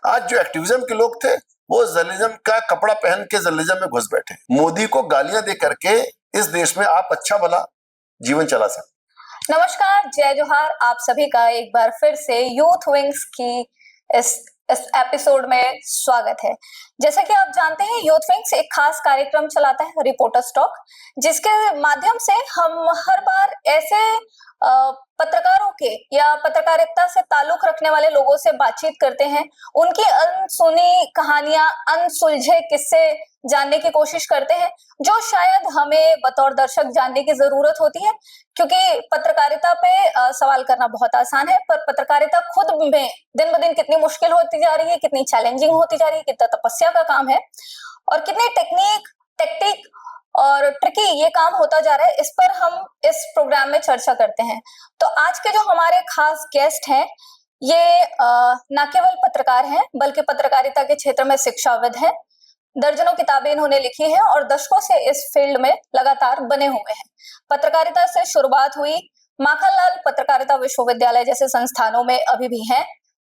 आज जो एक्टिविज्म के लोग थे वो जर्नलिज्म का कपड़ा पहन के जर्नलिज्म में घुस बैठे। मोदी को गालियां दे करके इस देश में आप अच्छा भला जीवन चला सकते। नमस्कार, जय जोहार। आप सभी का एक बार फिर से यूथ विंग्स की इस एपिसोड में स्वागत है। जैसा कि आप जानते हैं, यूथ विंग्स एक खास कार्यक्रम चलाता है, रिपोर्टर्स टॉक, जिसके माध्यम से हम हर बार ऐसे पत्रकारों के या पत्रकारिता से ताल्लुक रखने वाले लोगों से बातचीत करते हैं, उनकी अनसुनी कहानियां, अनसुलझे किस्से जानने की कोशिश करते हैं, जो शायद हमें बतौर दर्शक जानने की जरूरत होती है। क्योंकि पत्रकारिता पे सवाल करना बहुत आसान है, पर पत्रकारिता खुद में दिन ब दिन कितनी मुश्किल होती जा रही है, कितनी चैलेंजिंग होती जा रही है, कितना तपस्या का काम है और कितनी टेक्निक और ट्रिकी ये काम होता जा रहा है, इस पर हम इस प्रोग्राम में चर्चा करते हैं। तो आज के जो हमारे खास गेस्ट हैं, ये न केवल पत्रकार हैं बल्कि पत्रकारिता के क्षेत्र में शिक्षाविद हैं। दर्जनों किताबें इन्होंने लिखी हैं और दशकों से इस फील्ड में लगातार बने हुए हैं। पत्रकारिता से शुरुआत हुई, माखनलाल पत्रकारिता विश्वविद्यालय जैसे संस्थानों में अभी भी हैं,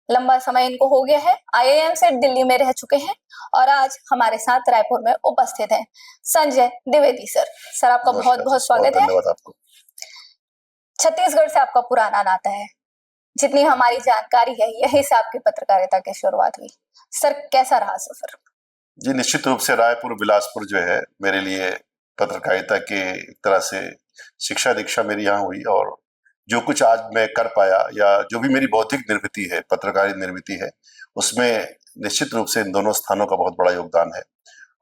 लंबा समय इनको हो गया है। IIM से दिल्ली में रह चुके हैं और आज हमारे साथ रायपुर में उपस्थित हैं संजय द्विवेदी सर आपका बहुत बहुत स्वागत है। आपको। छत्तीसगढ़ से आपका पुराना नाता है, जितनी हमारी जानकारी है यही से आपकी पत्रकारिता की शुरुआत हुई। सर, कैसा रहा सफर? जी, निश्चित रूप से रायपुर बिलासपुर जो है मेरे लिए पत्रकारिता के एक तरह से शिक्षा दीक्षा मेरी यहाँ हुई, और जो कुछ आज मैं कर पाया या जो भी मेरी बौद्धिक निर्मिति है, पत्रकारिता निर्मिति है, उसमें निश्चित रूप से इन दोनों स्थानों का बहुत बड़ा योगदान है।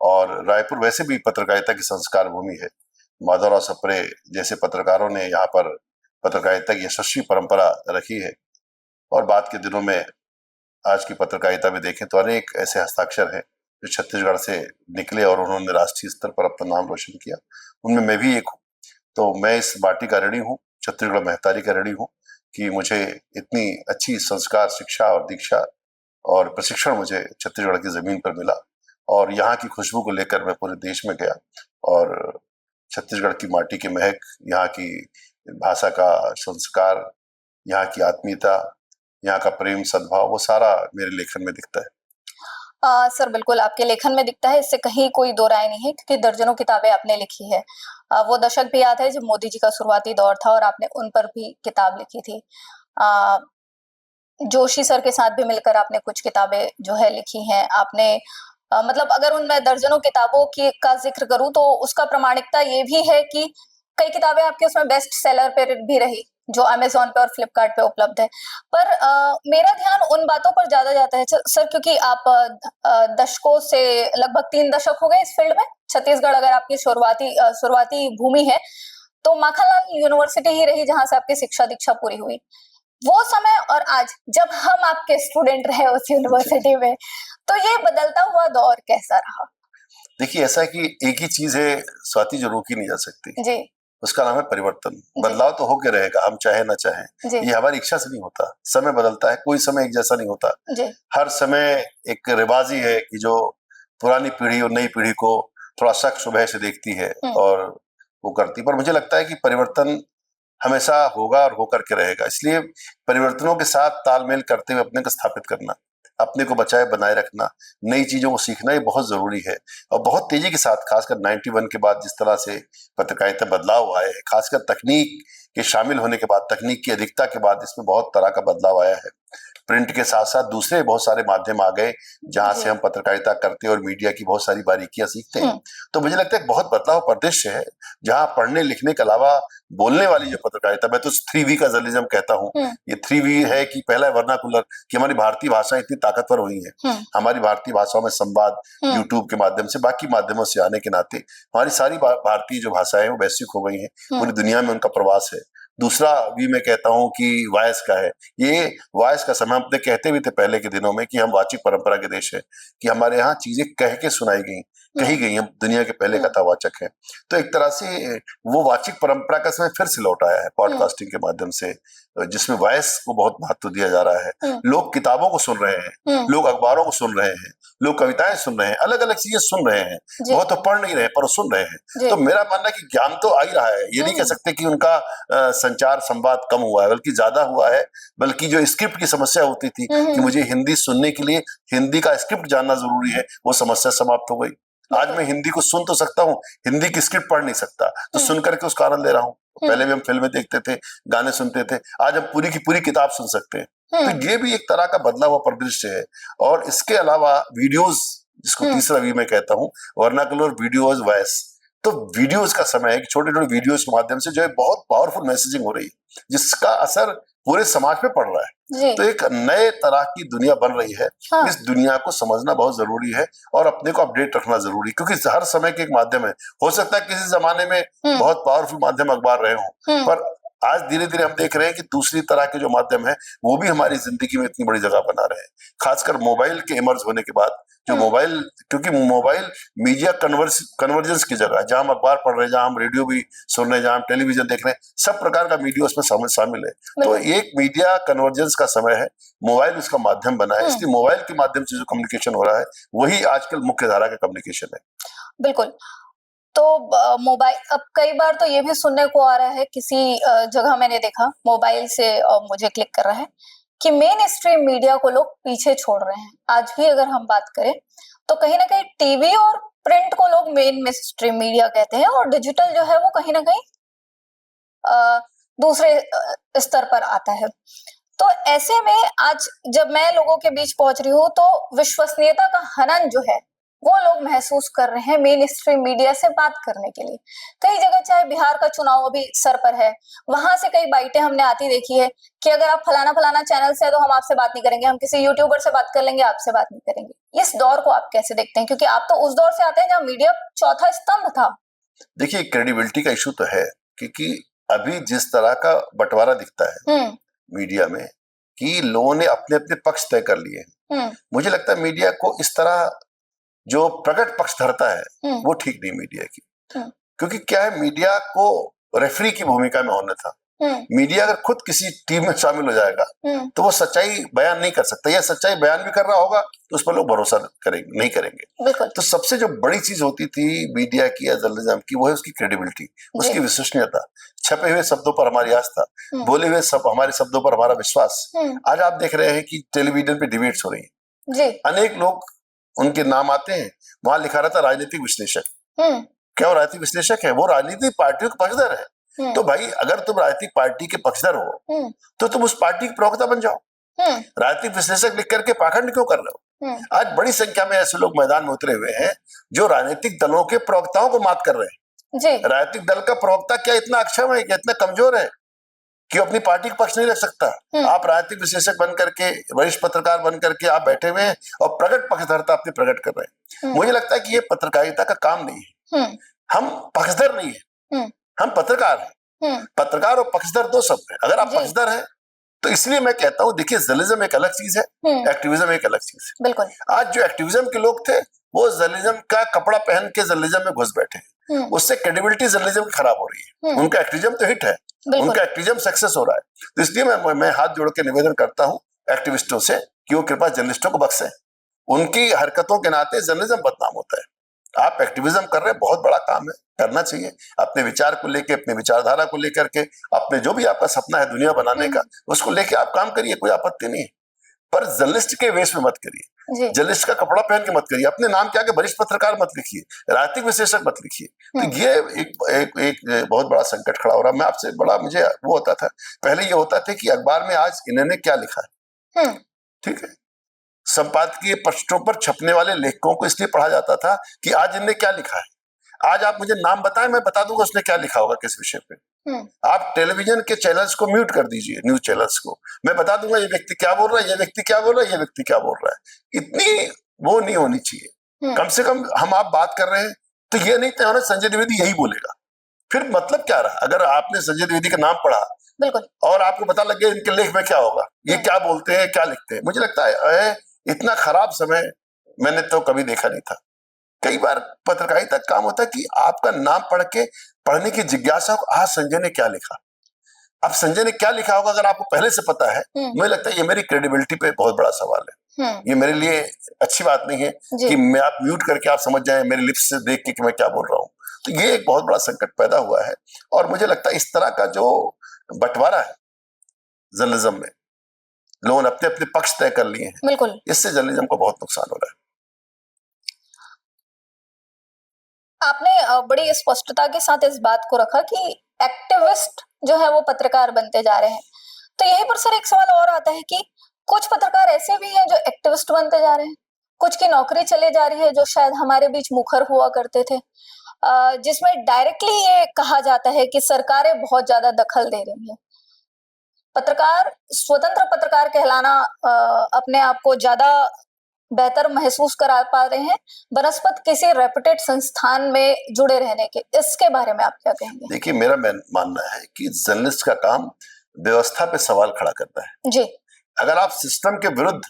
और रायपुर वैसे भी पत्रकारिता की संस्कार भूमि है। माधवराव सप्रे जैसे पत्रकारों ने यहाँ पर पत्रकारिता की यशस्वी परंपरा रखी है, और बाद के दिनों में आज की पत्रकारिता में देखें तो अनेक ऐसे हस्ताक्षर हैं जो छत्तीसगढ़ से निकले और उन्होंने राष्ट्रीय स्तर पर अपना नाम रोशन किया। उनमें मैं भी एक हूँ। तो मैं इस माटी का ऋणी हूँ, छत्तीसगढ़ महतारी का ऋणी हूँ कि मुझे इतनी अच्छी संस्कार, शिक्षा और दीक्षा और प्रशिक्षण मुझे छत्तीसगढ़ की जमीन पर मिला, और यहाँ की खुशबू को लेकर मैं पूरे देश में गया और छत्तीसगढ़ की माटी की महक, यहाँ की भाषा का संस्कार, यहाँ की आत्मीयता, यहाँ का प्रेम, सद्भाव, वो सारा मेरे लेखन में दिखता है। सर, बिल्कुल आपके लेखन में दिखता है, इससे कहीं कोई दो राय नहीं है, क्योंकि दर्जनों किताबें आपने लिखी है। वो दशक भी याद है जब मोदी जी का शुरुआती दौर था और आपने उन पर भी किताब लिखी थी। जोशी सर के साथ भी मिलकर आपने कुछ किताबें जो है लिखी हैं आपने। मतलब अगर उन दर्जनों किताबों की का जिक्र करूं तो उसका प्रमाणिकता ये भी है कि कई किताबें आपकी उसमें बेस्ट सेलर पे भी रही, जो अमेज़न पे और फ्लिपकार्ट पे उपलब्ध है। पर मेरा ध्यान उन बातों पर ज्यादा जाता है सर, क्योंकि आप दशकों से, लगभग 3 दशक हो गए इस फील्ड में। छत्तीसगढ़ अगर आपकी शुरुआती भूमि है तो माखनलाल यूनिवर्सिटी ही रही जहां से आपकी शिक्षा दीक्षा पूरी हुई। वो समय और आज जब हम आपके स्टूडेंट रहे उस यूनिवर्सिटी में, तो ये बदलता हुआ दौर कैसा रहा? देखिए, ऐसा है कि एक ही चीज है स्वाति जो रोकी नहीं जा सकती जी, उसका नाम है परिवर्तन। बदलाव तो होके रहेगा, हम चाहे ना चाहें, ये हमारी इच्छा से नहीं होता। समय बदलता है, कोई समय एक जैसा नहीं होता। हर समय एक रिवाज ही है कि जो पुरानी पीढ़ी और नई पीढ़ी को थोड़ा शक सुबह से देखती है और वो करती। पर मुझे लगता है कि परिवर्तन हमेशा होगा और होकर के रहेगा, इसलिए परिवर्तनों के साथ तालमेल करते हुए अपने को स्थापित करना, अपने को बचाए बनाए रखना, नई चीजों को सीखना, ये बहुत जरूरी है। और बहुत तेजी के साथ, खासकर 91 के बाद जिस तरह से पत्रकारिता बदलाव आए, खासकर तकनीक के शामिल होने के बाद, तकनीक की अधिकता के बाद इसमें बहुत तरह का बदलाव आया है। प्रिंट के साथ साथ दूसरे बहुत सारे माध्यम आ गए जहां से हम पत्रकारिता करते हैं और मीडिया की बहुत सारी बारीकियां सीखते हैं। तो मुझे लगता है बहुत बदलाव परिदृश्य है, जहां पढ़ने लिखने के अलावा बोलने वाली जो पत्रकारिता, मैं तो 3V का जर्नलिज्म कहता हूँ। ये 3V है कि पहला है वर्नाकुलर, कि हमारी भारतीय भाषा इतनी ताकतवर हुई है, हमारी भारतीय भाषाओं में संवाद यूट्यूब के माध्यम से, बाकी माध्यमों से आने के नाते हमारी सारी भारतीय जो भाषाएं वो वैश्विक हो गई हैं, पूरी दुनिया में उनका प्रवास है। दूसरा भी मैं कहता हूं कि वॉयस का है। ये वॉयस का समय, हम अपने कहते भी थे पहले के दिनों में कि हम वाचिक परंपरा के देश है, कि हमारे यहाँ चीजें कह के सुनाई गई, कही गई, हम दुनिया के पहले कथावाचक हैं। तो एक तरह से वो वाचिक परंपरा का समय फिर से लौट आया है पॉडकास्टिंग के माध्यम से, जिसमें वॉयस को बहुत महत्व दिया जा रहा है। लोग किताबों को सुन रहे हैं, लोग अखबारों को सुन रहे हैं, लोग कविताएं सुन रहे हैं, अलग अलग चीजें सुन रहे हैं, वो तो पढ़ नहीं रहे पर सुन रहे हैं। तो मेरा मानना है कि ज्ञान तो आ ही रहा है, ये नहीं कह सकते कि उनका संचार संवाद कम हुआ है, बल्कि ज्यादा हुआ है। बल्कि जो स्क्रिप्ट की समस्या होती थी कि मुझे हिंदी सुनने के लिए हिंदी का स्क्रिप्ट जानना जरूरी है, वो समस्या समाप्त हो गई। आज मैं हिंदी को सुन तो सकता हूँ, हिंदी की स्क्रिप्ट पढ़ नहीं सकता, तो सुन करके उसका आनंद ले रहा हूँ। पहले भी हम फिल्में देखते थे, गाने सुनते थे, आज हम पूरी की पूरी किताब सुन सकते हैं। तो ये भी एक तरह का बदला हुआ परिदृश्य है। और इसके अलावा वीडियोस, जिसको तीसरा वी मैं कहता हूँ, वर्नाकुलर वीडियोस वॉइस, तो वीडियोस का समय है कि छोटे छोटे वीडियोस के माध्यम से जो है बहुत पावरफुल मैसेजिंग हो रही है, जिसका असर पूरे समाज पे पड़ रहा है। तो एक नए तरह की दुनिया बन रही है। हाँ। इस दुनिया को समझना बहुत जरूरी है और अपने को अपडेट रखना जरूरी है, क्योंकि हर समय के एक माध्यम है। हो सकता है किसी जमाने में बहुत पावरफुल माध्यम अखबार रहे हों, पर आज धीरे धीरे हम देख रहे हैं कि दूसरी तरह के जो माध्यम है वो भी हमारी जिंदगी में इतनी बड़ी जगह बना रहे हैं। खासकर मोबाइल के इमर्ज होने के बाद, जो मोबाइल, क्योंकि मोबाइल मीडिया कन्वर्जेंस की जगह, जहां हम अखबार पढ़ रहे हैं, जहां हम रेडियो भी सुन रहे हैं, जहां हम टेलीविजन देख रहे हैं, सब प्रकार का मीडिया उसमें शामिल है। तो एक मीडिया कन्वर्जेंस का समय है, मोबाइल उसका माध्यम बना है, इसलिए मोबाइल के माध्यम से जो कम्युनिकेशन हो रहा है वही आजकल मुख्य धारा का कम्युनिकेशन है। बिल्कुल। तो मोबाइल, अब कई बार तो ये भी सुनने को आ रहा है, किसी जगह मैंने देखा मोबाइल से मुझे क्लिक कर रहा है कि मेन स्ट्रीम मीडिया को लोग पीछे छोड़ रहे हैं। आज भी अगर हम बात करें तो कहीं ना कहीं टीवी और प्रिंट को लोग मेन स्ट्रीम मीडिया कहते हैं और डिजिटल जो है वो कहीं ना कहीं दूसरे स्तर पर आता है। तो ऐसे में आज जब मैं लोगों के बीच पहुंच रही हूँ तो विश्वसनीयता का हनन जो है वो लोग महसूस कर रहे हैं मेन स्ट्रीम मीडिया से बात करने के लिए। कई जगह, चाहे बिहार का चुनाव अभी सर पर है, वहां से कई बाइटें हमने आती देखी है कि अगर आप फलाना फलाना चैनल से है तो हम आपसे बात नहीं करेंगे, हम किसी यूट्यूबर से बात कर लेंगे, आपसे बात नहीं करेंगे। इस दौर को आप कैसे देखते हैं, क्योंकि आप तो उस दौर से आते हैं जहाँ मीडिया चौथा स्तंभ था। देखिए, क्रेडिबिलिटी का इशू तो है, क्योंकि अभी जिस तरह का बंटवारा दिखता है मीडिया में कि लोगों ने अपने अपने पक्ष तय कर लिए, मुझे लगता है मीडिया को इस तरह जो प्रकट पक्ष धरता है वो ठीक नहीं मीडिया की। क्योंकि क्या है, मीडिया को रेफरी की भूमिका में होना था। मीडिया अगर खुद किसी टीम में शामिल हो जाएगा तो वो सच्चाई बयान नहीं कर सकता, या सच्चाई बयान भी कर रहा होगा तो उस पर लोग भरोसा नहीं करेंगे। तो सबसे जो बड़ी चीज होती थी मीडिया की या जर्नलिज्म की, वो है उसकी क्रेडिबिलिटी, उसकी विश्वसनीयता, छपे हुए शब्दों पर हमारी आस्था, बोले हुए हमारे शब्दों पर हमारा विश्वास। आज आप देख रहे हैं कि टेलीविजन पे डिबेट्स हो रही है, अनेक लोग उनके नाम आते हैं, वहां लिखा रहता राजनीतिक विश्लेषक। क्या वो राजनीतिक विश्लेषक है? वो राजनीतिक पार्टियों के पक्षधर है। तो भाई, अगर तुम राजनीतिक पार्टी के पक्षधर हो तो तुम उस पार्टी के प्रवक्ता बन जाओ। राजनीतिक विश्लेषक लिख करके पाखंड क्यों कर रहे हो? आज बड़ी संख्या में ऐसे लोग मैदान में उतरे हुए हैं जो राजनीतिक दलों के प्रवक्ताओं को मात कर रहे हैं। राजनीतिक दल का प्रवक्ता क्या इतना अक्षम है, क्या इतना कमजोर है कि अपनी पार्टी का पक्ष नहीं रख सकता? आप राजनीतिक विश्लेषक बन करके, वरिष्ठ पत्रकार बन करके आप बैठे हुए हैं और प्रकट पक्षधरता अपनी प्रकट कर रहे हैं। मुझे लगता है कि ये पत्रकारिता का काम नहीं है। हम पक्षधर नहीं है, हम पत्रकार हैं। पत्रकार और पक्षधर दो शब्द हैं। अगर आप पक्षधर हैं तो इसलिए मैं कहता हूँ, देखिए, जर्नलिज्म एक अलग चीज है, एक्टिविज्म एक अलग चीज है। बिल्कुल। आज जो एक्टिविज्म के लोग थे वो जर्नलिज्म का कपड़ा पहन के जर्नलिज्म में घुस बैठे, उससे क्रेडिबिलिटी जर्नलिज्म की खराब हो रही है। उनका एक्टिविज्म तो हिट है, उनका एक्टिविज्म सक्सेस हो रहा है। तो इसलिए मैं हाथ जोड़ के निवेदन करता हूँ एक्टिविस्टों से कि वो कृपया जर्नलिस्टों को बख्शें। उनकी हरकतों के नाते जर्नलिज्म बदनाम होता है। आप एक्टिविज्म कर रहे हैं, बहुत बड़ा काम है, करना चाहिए। अपने विचार को लेके, अपने विचारधारा को लेकर के, अपने जो भी आपका सपना है दुनिया बनाने का, उसको लेके आप काम करिए, कोई आपत्ति नहीं है। पर जर्नलिस्ट के वेश में मत करिए, जर्नलिस्ट का कपड़ा पहन के मत करिए, अपने नाम के आगे वरिष्ठ पत्रकार मत लिखिए, राजनीतिक विश्लेषक मत लिखिए। तो ये एक बहुत बड़ा संकट खड़ा हो रहा है। मैं आपसे बड़ा, मुझे वो होता था पहले, ये होता था कि अखबार में आज इन्होंने क्या लिखा है, ठीक है, संपादकीय पृष्ठों पर छपने वाले लेखकों को इसलिए पढ़ा जाता था कि आज इनने क्या लिखा है। आज आप मुझे नाम बताएं, मैं बता दूंगा उसने क्या लिखा होगा, किस विषय पे। आप टेलीविजन के चैनल्स को म्यूट कर दीजिए, न्यूज चैनल्स को, मैं बता दूंगा ये व्यक्ति क्या बोल रहा है, ये व्यक्ति क्या बोल रहा है, ये व्यक्ति क्या बोल रहा है। इतनी वो नहीं होनी चाहिए। कम से कम हम आप बात कर रहे हैं तो ये नहीं तय होना संजय द्विवेदी यही बोलेगा। फिर मतलब क्या रहा? अगर आपने संजय द्विवेदी का नाम पढ़ा बिल्कुल और आपको पता लग गया इनके लेख में क्या होगा, ये क्या बोलते हैं, क्या लिखते हैं, मुझे लगता है इतना खराब समय मैंने तो कभी देखा नहीं था। कई बार पत्रकारिता का काम होता है कि आपका नाम पढ़ के पढ़ने की जिज्ञासा हो, आज संजय ने क्या लिखा। अब संजय ने क्या लिखा होगा अगर आपको पहले से पता है, मुझे लगता है ये मेरी क्रेडिबिलिटी पे बहुत बड़ा सवाल है। ये मेरे लिए अच्छी बात नहीं है कि मैं आप म्यूट करके आप समझ जाएं मेरे लिप्स से देख के कि मैं क्या बोल रहा हूँ। तो ये एक बहुत बड़ा संकट पैदा हुआ है और मुझे लगता है इस तरह का जो बंटवारा है जर्नलिज्म में, लोगों ने अपने अपने पक्ष तय कर लिए हैं, बिल्कुल, इससे जर्नलिज्म को बहुत नुकसान हो रहा है। आपने बड़ी स्पष्टता के साथ इस बात को रखा कि एक्टिविस्ट जो है वो पत्रकार बनते जा रहे हैं। तो यहीं पर सर एक सवाल और आता है कि कुछ पत्रकार ऐसे भी हैं जो एक्टिविस्ट बनते जा रहे हैं, कुछ की नौकरी चले जा रही है जो शायद हमारे बीच मुखर हुआ करते थे, जिसमें डायरेक्टली ये कहा जाता है कि सरकारें बहुत ज्यादा दखल दे रही हैं। पत्रकार, स्वतंत्र पत्रकार कहलाना अपने आप को ज्यादा बेहतर महसूस करा पा रहे हैं बनस्पत किसी रेपुटेड संस्थान में जुड़े रहने के। इसके बारे में आप क्या कहेंगे? देखिए, मेरा मानना है कि जर्नलिस्ट का काम व्यवस्था पे सवाल खड़ा करता है जी। अगर आप सिस्टम के विरुद्ध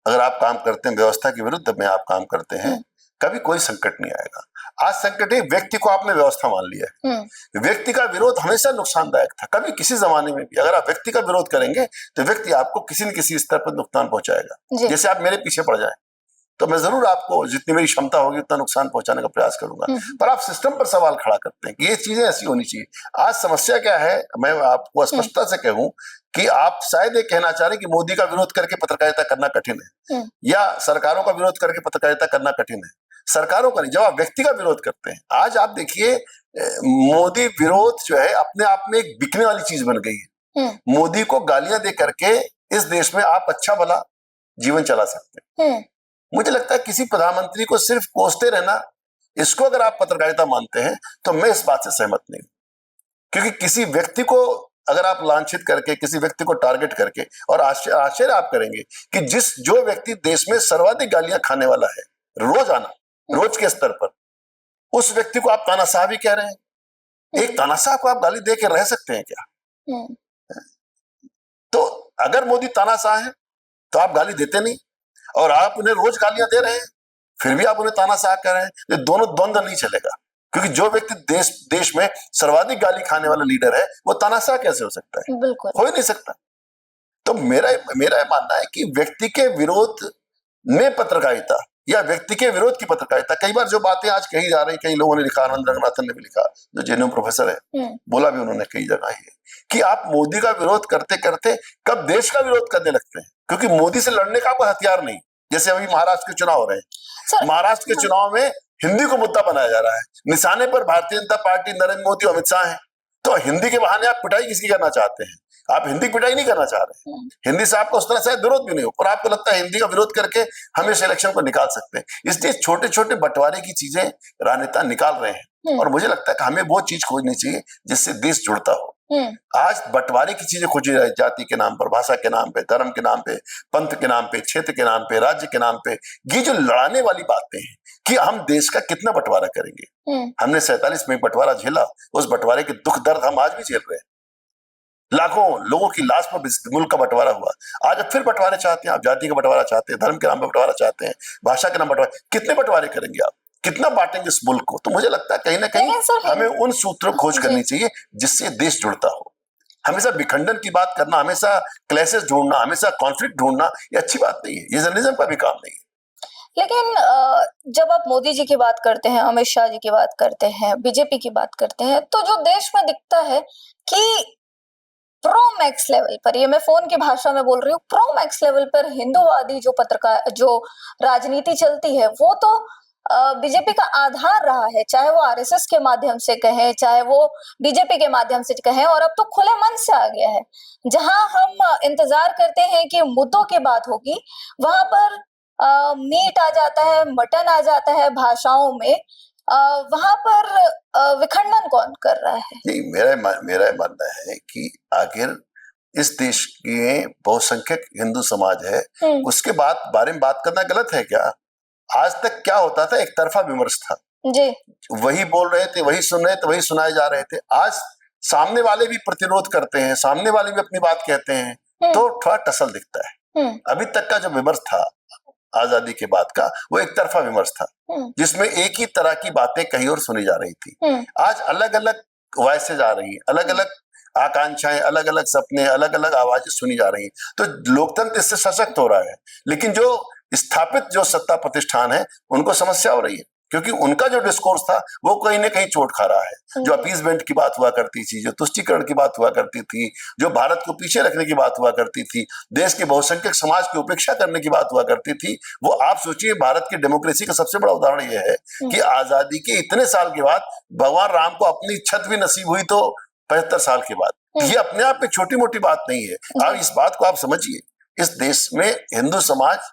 अगर आप काम करते हैं, व्यवस्था के विरुद्ध में आप काम करते हैं, कभी कोई संकट नहीं आएगा। आज संकट है व्यक्ति को आपने व्यवस्था मान लिया है। व्यक्ति का विरोध हमेशा नुकसानदायक था, कभी किसी जमाने में भी। अगर आप व्यक्ति का विरोध करेंगे तो व्यक्ति आपको किसी न किसी स्तर पर नुकसान पहुंचाएगा। जैसे आप मेरे पीछे पड़ जाए तो मैं जरूर आपको जितनी मेरी क्षमता होगी उतना नुकसान पहुंचाने का प्रयास करूंगा, पर आप सिस्टम पर सवाल खड़ा करते हैं कि ये चीजें ऐसी होनी चाहिए। आज समस्या क्या है, मैं आपको स्पष्टता से कहूं कि आप शायद ये कहना चाह रहे हैं कि मोदी का विरोध करके पत्रकारिता करना कठिन है या सरकारों का विरोध करके पत्रकारिता करना कठिन है। सरकारों का नहीं, जब आप व्यक्ति का विरोध करते हैं। आज आप देखिए, मोदी विरोध जो है अपने आप में एक बिकने वाली चीज बन गई है। मोदी को गालियां दे करके इस देश में आप अच्छा भला जीवन चला सकते हैं। मुझे लगता है किसी प्रधानमंत्री को सिर्फ कोसते रहना, इसको अगर आप पत्रकारिता मानते हैं तो मैं इस बात से सहमत नहीं हूं। क्योंकि किसी व्यक्ति को अगर आप लांछित करके, किसी व्यक्ति को टारगेट करके, और आश्चर्य आप करेंगे कि जो व्यक्ति देश में सर्वाधिक गालियां खाने वाला है रोजाना, रोज के स्तर पर, उस व्यक्ति को आप तानाशाह भी कह रहे हैं। एक तानाशाह को आप गाली दे के रह सकते हैं क्या? तो अगर मोदी तानाशाह है तो आप गाली देते नहीं, और आप उन्हें रोज गालियां दे रहे हैं फिर भी आप उन्हें तानाशाह कह रहे हैं। ये दोनों द्वंद्व नहीं चलेगा, क्योंकि जो व्यक्ति देश में सर्वाधिक गाली खाने वाला लीडर है वो तानाशाह कैसे हो सकता है? बिल्कुल हो ही नहीं सकता। तो मेरा मानना है कि व्यक्ति के विरोध में पत्रकारिता या व्यक्ति के विरोध की पत्रकारिता, कई बार जो बातें आज कही जा रही, कई लोगों ने लिखा, आनंद रंगनाथन ने भी लिखा, जो जेएनयू प्रोफेसर है, बोला भी उन्होंने कई जगह है कि आप मोदी का विरोध करते करते कब देश का विरोध करने लगते हैं, क्योंकि मोदी से लड़ने का कोई हथियार नहीं। जैसे अभी महाराष्ट्र के चुनाव हो रहे हैं, महाराष्ट्र के चुनाव में हिंदी को मुद्दा बनाया जा रहा है, निशाने पर भारतीय जनता पार्टी, नरेंद्र मोदी, अमित शाह है। तो हिंदी के बहाने आप पिटाई किसकी करना चाहते हैं? आप हिंदी की पिटाई नहीं करना चाह रहे। हिंदी से आपको उस तरह से विरोध भी नहीं हो, और आपको लगता है हिंदी का विरोध करके हम इस इलेक्शन को निकाल सकते हैं। इसलिए छोटे छोटे बंटवारे की चीजें राजनेता निकाल रहे हैं, और मुझे लगता है कि हमें वो चीज खोजनी चाहिए जिससे देश जुड़ता हो। आज बंटवारे की चीजें खोजी जाए, जाति के नाम पर, भाषा के नाम पे, धर्म के नाम पे, पंथ के नाम पे, क्षेत्र के नाम पे, राज्य के नाम पे। ये जो लड़ाने वाली बातें हैं कि हम देश का कितना बंटवारा करेंगे। हमने 47 में बंटवारा झेला, उस बंटवारे के दुख दर्द हम आज भी झेल रहे हैं। लाखों लोगों की लाश पर मुल्क का बंटवारा हुआ। आज अब फिर बंटवारे चाहते हैं, आप जाति का बंटवारा चाहते हैं, धर्म के नाम पर बंटवारा चाहते हैं, भाषा के नाम पर बंटवारा। कितने बंटवारे करेंगे आप? कितना बांटेंगे इस मुल्क को? तो मुझे लगता है कहीं ना कहीं हमें उन सूत्रों खोज करनी चाहिए जिससे देश जुड़ता हो। हमेशा विखंडन की बात करना, हमेशा क्लैशेस ढूंढना, हमेशा कॉन्फ्लिक्ट ढूंढना, ये अच्छी बात नहीं है। ये जर्नलिज्म का भी काम नहीं है। लेकिन जब आप मोदी जी की बात करते हैं, अमित शाह जी की बात करते हैं, बीजेपी की बात करते हैं, तो जो देश में दिखता है कि प्रो मैक्स लेवल पर, ये मैं फोन की भाषा में बोल रही हूँ, प्रो मैक्स लेवल पर हिंदूवादी जो राजनीति चलती है वो तो बीजेपी का आधार रहा है, चाहे वो आरएसएस के माध्यम से कहें, चाहे वो बीजेपी के माध्यम से कहें, और अब तो खुले मन से आ गया है। जहां हम इंतजार करते हैं कि मुद्दों की बात होगी, वहां पर मीट आ जाता है, मटन आ जाता है भाषाओं में। वहां पर विखंडन कौन कर रहा है? नहीं, मेरा मानना है कि आखिर इस देश के बहुसंख्यक हिंदू समाज है, उसके बारे में बात करना गलत है क्या? आज तक क्या होता था? एक तरफा विमर्श था जी। वही बोल रहे थे, वही सुन रहे थे, वही सुनाए जा रहे थे। आज सामने वाले भी प्रतिरोध करते हैं, सामने वाले भी अपनी बात कहते हैं, तो थोड़ा टसल दिखता है। अभी तक का जो विमर्श था आजादी के बाद का, वो एक तरफा विमर्श था, जिसमें एक ही तरह की बातें कही और सुनी जा रही थी। आज अलग अलग वॉइसेज आ रही है, अलग अलग आकांक्षाएं, अलग अलग सपने, अलग अलग आवाजें सुनी जा रही हैं। तो लोकतंत्र इससे सशक्त हो रहा है, लेकिन जो स्थापित जो सत्ता प्रतिष्ठान है उनको समस्या हो रही है, क्योंकि उनका जो डिस्कोर्स था वो कहीं ना कहीं चोट खा रहा है। जो अपीसमेंट की बात हुआ करती थी, जो तुष्टीकरण की बात हुआ करती थी, जो भारत को पीछे रखने की बात हुआ करती थी, देश के बहुसंख्यक समाज की उपेक्षा करने की बात हुआ करती थी, वो आप सोचिए भारत की डेमोक्रेसी का सबसे बड़ा उदाहरण यह है कि आजादी के इतने साल के बाद भगवान राम को अपनी छत भी नसीब हुई तो 75 साल के बाद। ये अपने आप में छोटी मोटी बात नहीं है। अब इस बात को आप समझिए, इस देश में हिंदू समाज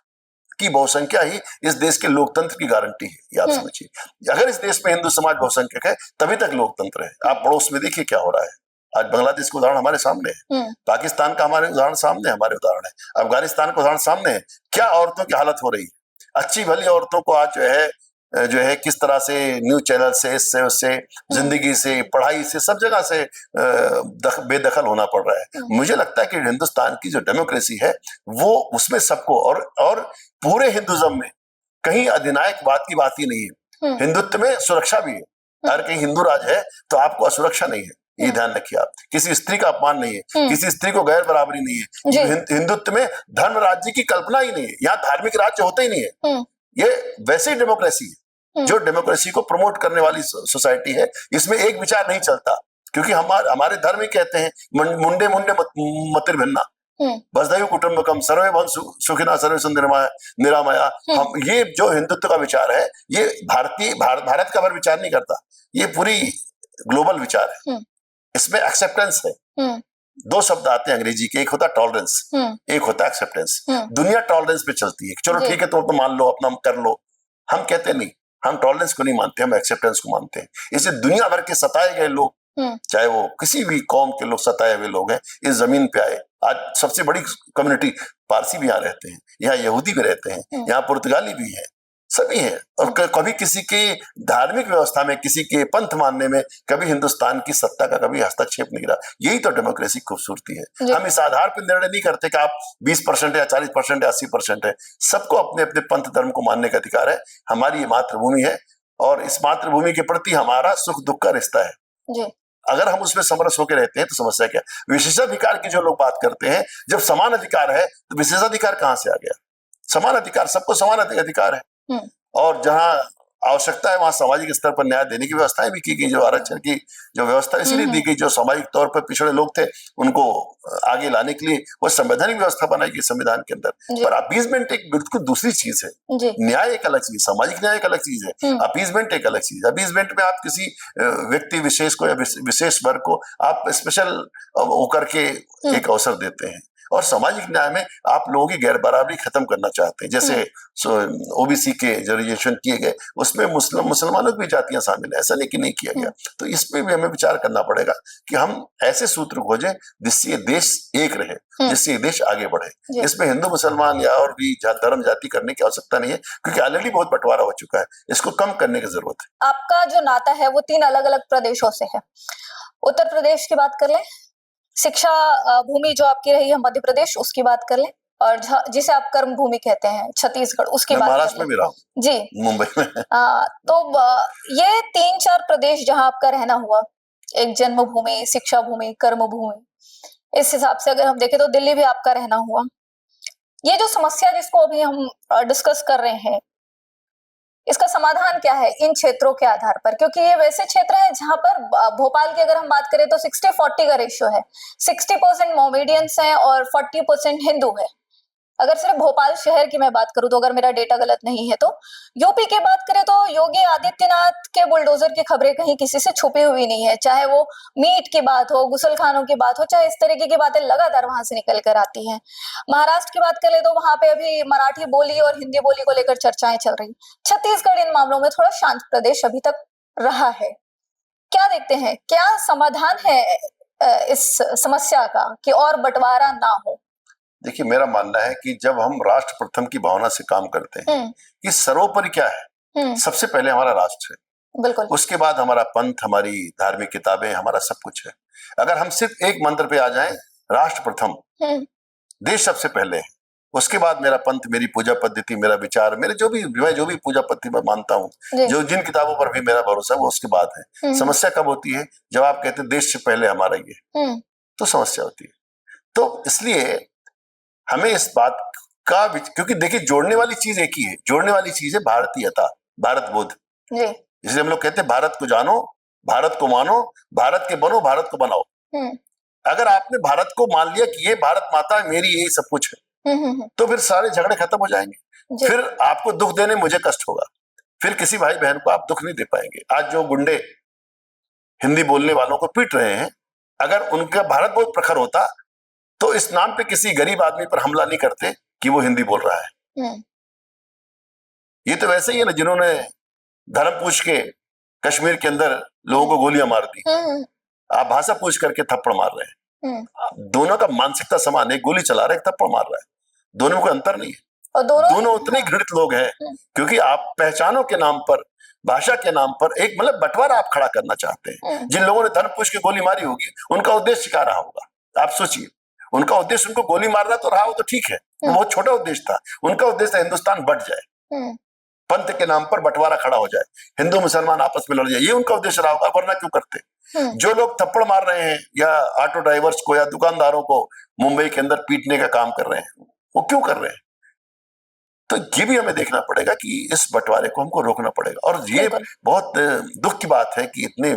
की बहुसंख्या ही इस देश के लोकतंत्र की गारंटी है, ये आप समझिए। अगर इस देश में हिंदू समाज बहुसंख्यक है तभी तक लोकतंत्र है। आप पड़ोस में देखिए क्या हो रहा है। आज बांग्लादेश का उदाहरण हमारे सामने है, पाकिस्तान का हमारे उदाहरण सामने है, हमारे उदाहरण है, अफगानिस्तान का उदाहरण सामने है। क्या औरतों की हालत हो रही है। अच्छी भली औरतों को आज जो है किस तरह से न्यूज चैनल से, इससे उससे, जिंदगी से, पढ़ाई से, सब जगह से बेदखल होना पड़ रहा है। मुझे लगता है कि हिंदुस्तान की जो डेमोक्रेसी है वो उसमें सबको और पूरे हिंदुज्म में कहीं अधिनायकवाद की बात ही नहीं है। हिंदुत्व में सुरक्षा भी है। अगर कहीं हिंदू राज है तो आपको असुरक्षा नहीं है, ये ध्यान रखिए आप। किसी स्त्री का अपमान नहीं है, किसी स्त्री को गैर बराबरी नहीं है। हिंदुत्व में धर्म राज्य की कल्पना ही नहीं है, यहाँ धार्मिक राज्य होते ही नहीं है। ये वैसे ही डेमोक्रेसी है जो डेमोक्रेसी को प्रमोट करने वाली सोसाइटी है। इसमें एक विचार नहीं चलता, क्योंकि हमारे धर्म ही कहते हैं मुंडे मुंडे मतिर्भिन्ना वसुधैव कुटुंबकम सर्वे भवन्तु सुखिनः सर्वे सन्तु निरामया। हम ये जो हिंदुत्व का विचार है ये भारत का भर विचार नहीं करता, ये पूरी ग्लोबल विचार है। इसमें एक्सेप्टेंस है। दो शब्द आते हैं अंग्रेजी के, एक होता है टॉलरेंस, एक होता है एक्सेप्टेंस। दुनिया टॉलरेंस पे चलती है, चलो ठीक है तुम तो मान लो, अपना कर लो। हम कहते नहीं, हम टॉलरेंस को नहीं मानते, हम एक्सेप्टेंस को मानते हैं। इससे दुनिया भर के सताए गए लोग, चाहे वो किसी भी कौम के लोग, सताए हुए लोग हैं, इस जमीन पे आए। आज सबसे बड़ी कम्युनिटी पारसी भी यहाँ रहते हैं, यहाँ यहूदी भी रहते हैं, यहाँ पुर्तगाली भी है, सभी है। और कभी किसी के धार्मिक व्यवस्था में, किसी के पंथ मानने में कभी हिंदुस्तान की सत्ता का कभी हस्तक्षेप नहीं रहा। यही तो डेमोक्रेसी की खूबसूरती है। हम इस आधार पर निर्णय नहीं करते कि आप 20% या 40% या 80% है। सबको अपने अपने पंथ धर्म को मानने का अधिकार है। हमारी ये मातृभूमि है और इस मातृभूमि के प्रति हमारा सुख दुख का रिश्ता है। अगर हम उसमें समरस होकर रहते हैं तो समस्या क्या। विशेषाधिकार की जो लोग बात करते हैं, जब समान अधिकार है तो विशेषाधिकार कहां से आ गया। समान अधिकार, सबको समान अधिकार है। और जहां आवश्यकता है वहां सामाजिक स्तर पर न्याय देने की व्यवस्थाएं भी की गई। जो आरक्षण की जो व्यवस्था इसीलिए दी गई, जो सामाजिक तौर पर पिछड़े लोग थे उनको आगे लाने के लिए वो संवैधानिक व्यवस्था बनाई गई संविधान के अंदर। पर अपीजमेंट एक बिल्कुल दूसरी चीज है। न्याय एक अलग चीज, सामाजिक न्याय एक अलग चीज है, अपीजमेंट एक अलग चीज। अपीजमेंट में आप किसी व्यक्ति विशेष को या विशेष वर्ग को आप स्पेशल होकर के एक अवसर देते हैं। और सामाजिक न्याय में आप लोगों की गैर बराबरी खत्म करना चाहते हैं। जैसे ओबीसी के जो रिजर्वेशन किए गए उसमें मुसलमानों की भी जातियां शामिल है, ऐसा नहीं कि नहीं किया गया। तो इसमें भी हमें विचार करना पड़ेगा कि हम ऐसे सूत्र खोजें जिससे ये देश एक रहे, जिससे ये देश आगे बढ़े। इसमें हिंदू मुसलमान या और भी धर्म जाति करने की आवश्यकता नहीं है, क्योंकि ऑलरेडी बहुत बंटवारा हो चुका है। इसको कम करने की जरूरत है। आपका जो नाता है वो 3 अलग अलग प्रदेशों से है। उत्तर प्रदेश की बात कर लें, शिक्षा भूमि जो आपकी रही है मध्य प्रदेश, उसकी बात कर लें, और जिसे आप कर्म भूमि कहते हैं छत्तीसगढ़, उसकी बात महाराष्ट्र में भी रहा हूं जी, मुंबई में। तो ये 3-4 प्रदेश जहां आपका रहना हुआ, एक जन्मभूमि, शिक्षा भूमि, कर्म भूमि, इस हिसाब से अगर हम देखें तो दिल्ली भी आपका रहना हुआ। ये जो समस्या जिसको अभी हम डिस्कस कर रहे हैं, इसका समाधान क्या है इन क्षेत्रों के आधार पर? क्योंकि ये वैसे क्षेत्र है जहां पर भोपाल की अगर हम बात करें तो 60-40 का रेशियो है। 60% मोमेडियंस हैं और 40% हिंदू है। अगर सिर्फ भोपाल शहर की मैं बात करूं तो, अगर मेरा डेटा गलत नहीं है तो। यूपी की बात करें तो योगी आदित्यनाथ के बुलडोजर की खबरें कहीं किसी से छुपी हुई नहीं है। चाहे वो मीट की बात हो, गुसलखानों की बात हो, चाहे इस तरीके की बातें लगातार वहां से निकल कर आती हैं। महाराष्ट्र की बात करें तो वहां पे अभी मराठी बोली और हिंदी बोली को लेकर चर्चाएं चल रही। छत्तीसगढ़ इन मामलों में थोड़ा शांत प्रदेश अभी तक रहा है। क्या देखते हैं, क्या समाधान है इस समस्या का कि और बंटवारा ना हो? देखिए, मेरा मानना है कि जब हम राष्ट्र प्रथम की भावना से काम करते हैं कि सर्वोपरि क्या है, सबसे पहले हमारा राष्ट्र है, बिल्कुल, उसके बाद हमारा पंथ, हमारी धार्मिक किताबें, हमारा सब कुछ है। अगर हम सिर्फ एक मंत्र पे आ जाएं, राष्ट्र प्रथम, देश सबसे पहले है, उसके बाद मेरा पंथ, मेरी पूजा पद्धति, मेरा विचार, मेरे जो भी पूजा पद्धति मैं मानता हूँ, जो जिन किताबों पर भी मेरा भरोसा है, वो उसके बाद है। समस्या कब होती है? जब आप कहते हैं देश से पहले हमारा ये, तो समस्या होती है। तो इसलिए हमें इस बात का, क्योंकि देखिए जोड़ने वाली चीज एक ही है, जोड़ने वाली चीज है भारतीयता, भारत बोध। इसलिए हम लोग कहते हैं भारत को जानो, भारत को मानो, भारत के बनो, भारत को बनाओ। अगर आपने भारत को मान लिया कि ये भारत माता है मेरी, यही सब कुछ है, तो फिर सारे झगड़े खत्म हो जाएंगे। फिर आपको दुख देने मुझे कष्ट होगा, फिर किसी भाई बहन को आप दुख नहीं दे पाएंगे। आज जो गुंडे हिंदी बोलने वालों को पीट रहे हैं, अगर उनका भारत बहुत प्रखर होता तो इस नाम पे किसी गरीब आदमी पर हमला नहीं करते कि वो हिंदी बोल रहा है। ये तो वैसे ही है ना, जिन्होंने धर्म पूछ के कश्मीर के अंदर लोगों को गोलियां मार दी, आप भाषा पूछ करके थप्पड़ मार रहे हैं। दोनों का मानसिकता समान है, एक गोली चला रहा है, एक थप्पड़ मार रहा है, दोनों में कोई अंतर नहीं है, और दोनों उतने घृणित लोग हैं, क्योंकि आप पहचानों के नाम पर, भाषा के नाम पर एक मतलब बंटवारा आप खड़ा करना चाहते हैं। जिन लोगों ने धर्म पूछ के गोली मारी होगी, उनका उद्देश्य क्या रहा होगा, आप सोचिए। उनका उद्देश्य उनको गोली मारना तो रहा हो तो ठीक है, बहुत छोटा उद्देश्य था। उनका उद्देश्य हिंदुस्तान बट जाए, पंथ के नाम पर बंटवारा खड़ा हो जाए, हिंदू मुसलमान आपस में लड़ जाए, ये उनका उद्देश्य रहा होगा, वरना क्यों करते। जो लोग थप्पड़ मार रहे हैं या ऑटो ड्राइवर्स को या दुकानदारों को मुंबई के अंदर पीटने का काम कर रहे हैं, वो क्यों कर रहे हैं? तो ये भी हमें देखना पड़ेगा कि इस बंटवारे को हमको रोकना पड़ेगा। और ये बहुत दुख की बात है कि इतने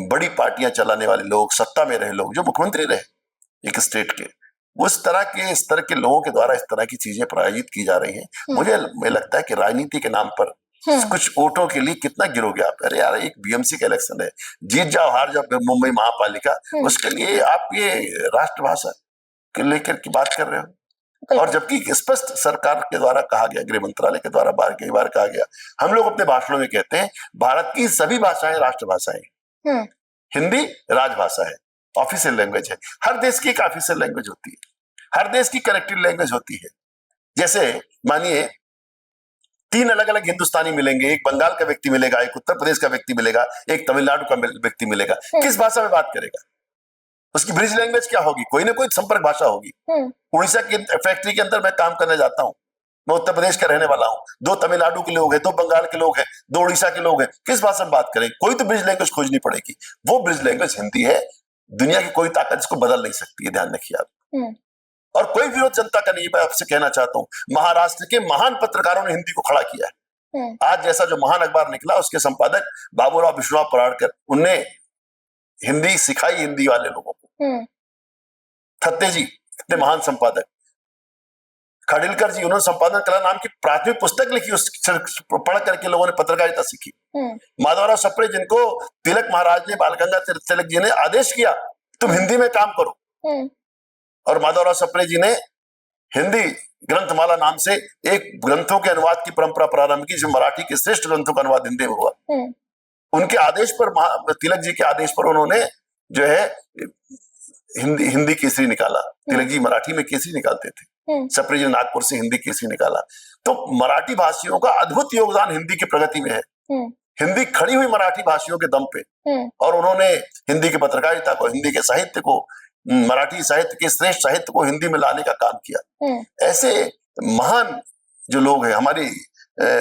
बड़ी पार्टियां चलाने वाले लोग, सत्ता में रहे लोग, जो मुख्यमंत्री रहे एक स्टेट के, उस तरह के इस तरह के लोगों के द्वारा इस तरह की चीजें प्रायोजित की जा रही हैं। मुझे लगता है कि राजनीति के नाम पर कुछ वोटों के लिए कितना गिरोगे आप। अरे यार, एक बीएमसी का इलेक्शन है, जीत जाओ हार जाओ मुंबई महापालिका, उसके लिए आप ये राष्ट्रभाषा के लेकर की बात कर रहे हो। और जबकि स्पष्ट सरकार के द्वारा कहा गया, गृह मंत्रालय के द्वारा कई बार कहा गया, हम लोग अपने भाषणों में कहते हैं भारत की सभी भाषाएं राष्ट्रभाषाएं, हिंदी राजभाषा है, ऑफिशियल लैंग्वेज है। हर देश की एक ऑफिशियल लैंग्वेज होती है, हर देश की करेक्टिव लैंग्वेज होती है। जैसे मानिए 3 अलग अलग हिंदुस्तानी मिलेंगे, एक बंगाल का व्यक्ति मिलेगा, एक उत्तर प्रदेश का व्यक्ति मिलेगा, एक तमिलनाडु का व्यक्ति मिलेगा, किस भाषा में बात करेगा? उसकी ब्रिज लैंग्वेज क्या होगी? कोई ना कोई संपर्क भाषा होगी। उड़ीसा की फैक्ट्री के अंदर मैं काम करने जाता हूँ, मैं उत्तर प्रदेश का रहने वाला हूँ, 2 तमिलनाडु के लोग हैं, 2 बंगाल के लोग हैं, 2 उड़ीसा के लोग हैं, किस भाषा में बात करें? कोई तो ब्रिज लैंग्वेज खोजनी पड़ेगी। वो ब्रिज लैंग्वेज हिंदी है। दुनिया की कोई ताकत इसको बदल नहीं सकती है, ध्यान रखिए आप। और कोई विरोध जनता का नहीं। मैं आपसे कहना चाहता हूँ, महाराष्ट्र के महान पत्रकारों ने हिंदी को खड़ा किया है। आज जैसा जो महान अखबार निकला, उसके संपादक बाबूराव विश्वनाथ पराड़कर, उनने हिंदी सिखाई हिंदी वाले लोगों को। थत्ते जी इतने महान संपादक, खाडिलकर जी, उन्होंने संपादन कला नाम की प्राथमिक पुस्तक लिखी, उस पढ़ करके लोगों ने पत्रकारिता सीखी। माधवराव सप्रे, जिनको तिलक महाराज ने, बाल गंगाधर तिलक जी ने आदेश किया तुम हिंदी में काम करो, और माधवराव सप्रे जी ने हिंदी ग्रंथमाला नाम से एक ग्रंथों के अनुवाद की परंपरा प्रारंभ की, जो मराठी के श्रेष्ठ ग्रंथों का अनुवाद हिंदी में हुआ। उनके आदेश पर, तिलक जी के आदेश पर, उन्होंने जो है हिंदी केसरी निकाला। तिलक जी मराठी में केसरी निकालते थे, सप्रे जी नागपुर से हिंदी केसरी निकाला। तो मराठी भाषियों का अद्भुत योगदान हिंदी की प्रगति में है। हिंदी खड़ी हुई मराठी भाषियों के दम पे, और उन्होंने हिंदी की पत्रकारिता को, हिंदी के साहित्य को, मराठी साहित्य के श्रेष्ठ साहित्य को हिंदी में लाने का काम किया। ऐसे महान जो लोग हैं, हमारी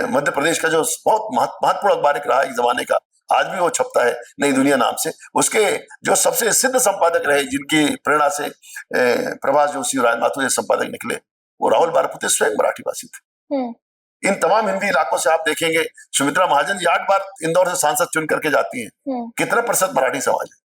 मध्य प्रदेश का जो बहुत महत्वपूर्ण अखबार रहा एक जमाने का, आज भी वो छपता है, नई दुनिया नाम से, उसके जो सबसे सिद्ध संपादक रहे, जिनकी प्रेरणा से प्रभास जोशी और राजमाथुर संपादक निकले, वो राहुल बारपुते स्वयं मराठी भाषी थे। इन तमाम हिंदी इलाकों से आप देखेंगे, सुमित्रा महाजन जी 8 बार इंदौर से सांसद चुन करके जाती हैं। कितना प्रतिशत मराठी समाज है?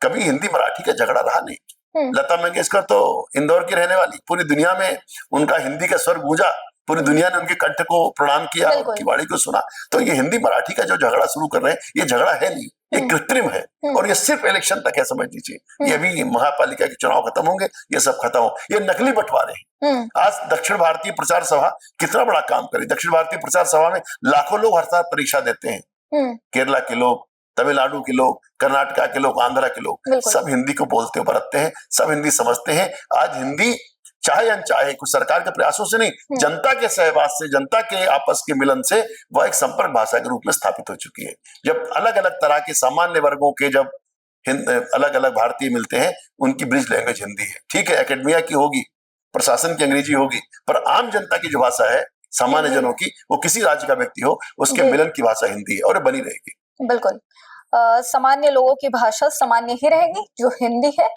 कभी हिंदी मराठी का झगड़ा रहा नहीं। लता मंगेशकर तो इंदौर की रहने वाली, पूरी दुनिया में उनका हिंदी का स्वर गूंजा, पूरी दुनिया ने उनके कंठ को प्रणाम किया, उनकी वाणी को सुना। तो ये हिंदी मराठी का जो झगड़ा शुरू कर रहे हैं, ये झगड़ा है नहीं, ये कृत्रिम है, और ये सिर्फ इलेक्शन तक है, समझ लीजिए। ये भी महापालिका के चुनाव खत्म होंगे, ये सब खत्म हो, ये नकली बंटवारे हैं। आज दक्षिण भारतीय प्रचार सभा कितना बड़ा काम करे। दक्षिण भारतीय प्रचार सभा में लाखों लोग हर साल परीक्षा देते हैं। केरला के लोग, तमिलनाडु के लोग, कर्नाटका के लोग, आंध्रा के लोग, सब हिंदी को बोलते बरतते हैं, सब हिंदी समझते हैं। आज हिंदी चाहे अनचाहे, कुछ सरकार के प्रयासों से नहीं, जनता के सहवास से, जनता के आपस के मिलन से वह एक संपर्क भाषा के रूप में स्थापित हो चुकी है। जब अलग अलग तरह के सामान्य वर्गों के जब अलग अलग भारतीय मिलते हैं, उनकी ब्रिज लैंग्वेज हिंदी है। ठीक है, एकेडमिया की होगी, प्रशासन की अंग्रेजी होगी, पर आम जनता की जो भाषा है, सामान्य जनों की, वो किसी राज्य का व्यक्ति हो, उसके मिलन की भाषा हिंदी है, और बनी रहेगी। बिल्कुल। सामान्य लोगों की भाषा सामान्य ही रहेगी, जो हिंदी है,